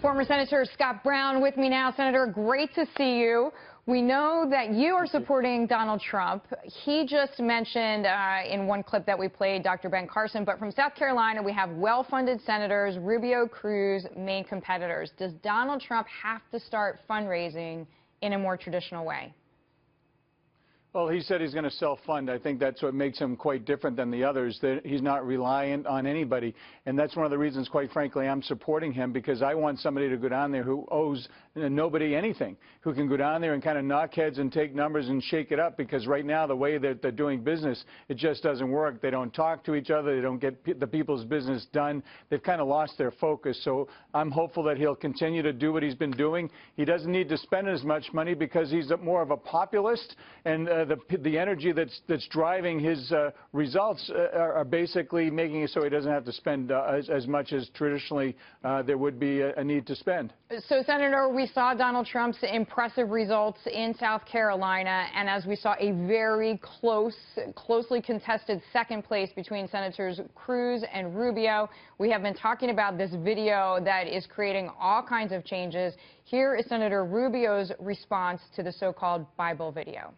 Former Senator Scott Brown with me now. Senator, great to see you. We know that you are supporting Donald Trump. He just mentioned in one clip that we played Dr. Ben Carson, but from South Carolina we have well-funded senators, Rubio, Cruz, main competitors. Does Donald Trump have to start fundraising in a more traditional way? Well, he said he's going to self-fund. I think that's what makes him quite different than the others, that he's not reliant on anybody. And that's one of the reasons, quite frankly, I'm supporting him, because I want somebody to go down there who owes nobody anything, who can go down there and kind of knock heads and take numbers and shake it up, because right now the way that they're doing business, it just doesn't work. They don't talk to each other. They don't get the people's business done. They've kind of lost their focus. So I'm hopeful that he'll continue to do what he's been doing. He doesn't need to spend as much money because he's more of a populist, and the energy that's driving his results are basically making it so he doesn't have to spend as much as traditionally there would be a need to spend. So, Senator, we saw Donald Trump's impressive results in South Carolina, and as we saw a very closely contested second place between Senators Cruz and Rubio. We have been talking about this video that is creating all kinds of changes. Here is Senator Rubio's response to the so-called Bible video.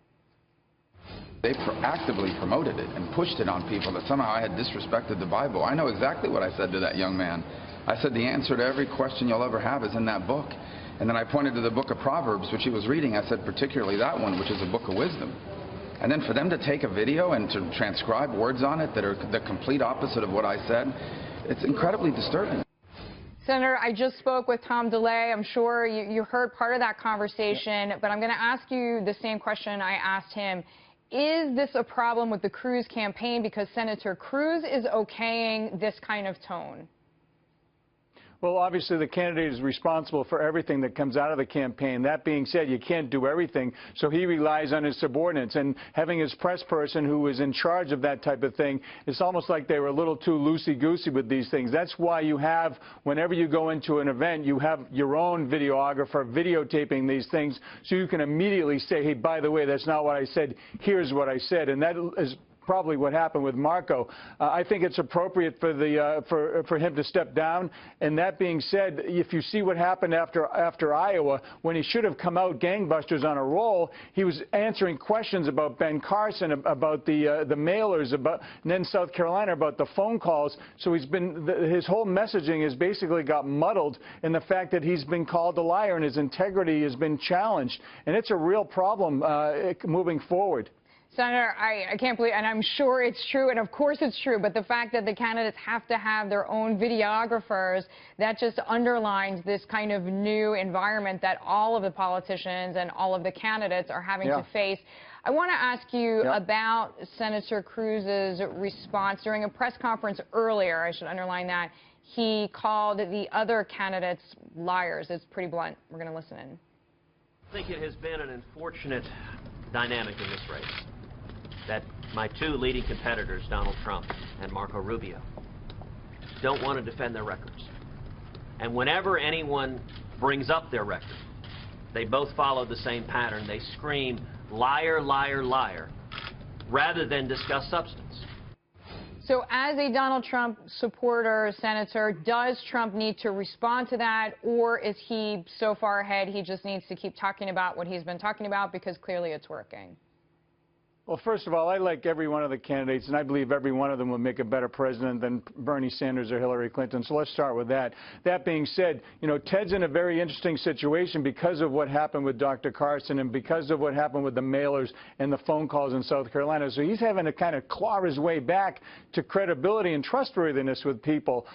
They actively promoted it and pushed it on people that somehow I had disrespected the Bible. I know exactly what I said to that young man. I said the answer to every question you'll ever have is in that book. And then I pointed to the book of Proverbs, which he was reading. I said particularly that one, which is a book of wisdom. And then for them to take a video and to transcribe words on it that are the complete opposite of what I said, it's incredibly disturbing. Senator, I just spoke with Tom DeLay. I'm sure you heard part of that conversation, but I'm going to ask you the same question I asked him. Is this a problem with the Cruz campaign because Senator Cruz is okaying this kind of tone? Well, obviously, the candidate is responsible for everything that comes out of the campaign. That being said, you can't do everything, so he relies on his subordinates. And having his press person who is in charge of that type of thing, it's almost like they were a little too loosey-goosey with these things. That's why you have, whenever you go into an event, you have your own videographer videotaping these things, so you can immediately say, hey, by the way, that's not what I said. Here's what I said. And that is probably what happened with Marco. I think it's appropriate for him to step down. And that being said, if you see what happened after Iowa, when he should have come out gangbusters on a roll, he was answering questions about Ben Carson, about the mailers, and then South Carolina about the phone calls. So his whole messaging has basically got muddled in the fact that he's been called a liar and his integrity has been challenged. And it's a real problem moving forward. Senator, I can't believe, and I'm sure it's true, and of course it's true, but the fact that the candidates have to have their own videographers, that just underlines this kind of new environment that all of the politicians and all of the candidates are having to face. I want to ask you about Senator Cruz's response during a press conference earlier. I should underline that. He called the other candidates liars. It's pretty blunt. We're going to listen in. I think it has been an unfortunate dynamic in this race that my two leading competitors, Donald Trump and Marco Rubio, don't want to defend their records. And whenever anyone brings up their record, they both follow the same pattern. They scream, liar, liar, liar, rather than discuss substance. So as a Donald Trump supporter, Senator, does Trump need to respond to that, or is he so far ahead he just needs to keep talking about what he's been talking about because clearly it's working? Well, first of all, I like every one of the candidates, and I believe every one of them will make a better president than Bernie Sanders or Hillary Clinton. So let's start with that. That being said, you know, Ted's in a very interesting situation because of what happened with Dr. Carson and because of what happened with the mailers and the phone calls in South Carolina. So he's having to kind of claw his way back to credibility and trustworthiness with people.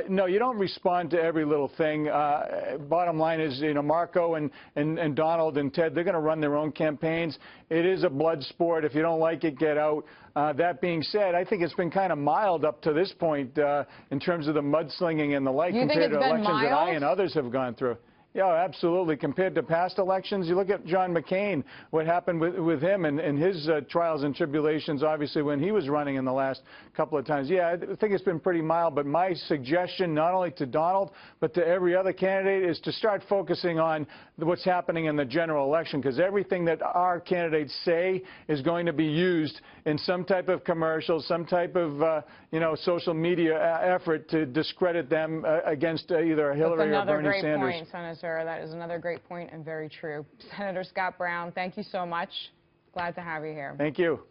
No, you don't respond to every little thing. Bottom line is, you know, Marco and Donald and Ted, they're going to run their own campaigns. It is a blood sport. If you don't like it, get out. That being said, I think it's been kind of mild up to this point in terms of the mudslinging and the like compared to elections that I and others have gone through. Yeah, absolutely. Compared to past elections, you look at John McCain, what happened with him and his trials and tribulations, obviously, when he was running in the last couple of times. Yeah, I think it's been pretty mild, but my suggestion, not only to Donald, but to every other candidate, is to start focusing on what's happening in the general election, because everything that our candidates say is going to be used in some type of commercial, some type of, social media effort to discredit them against either Hillary or Bernie Sanders. That's another great point, Senator. That is another great point and very true. Senator Scott Brown, thank you so much. Glad to have you here. Thank you.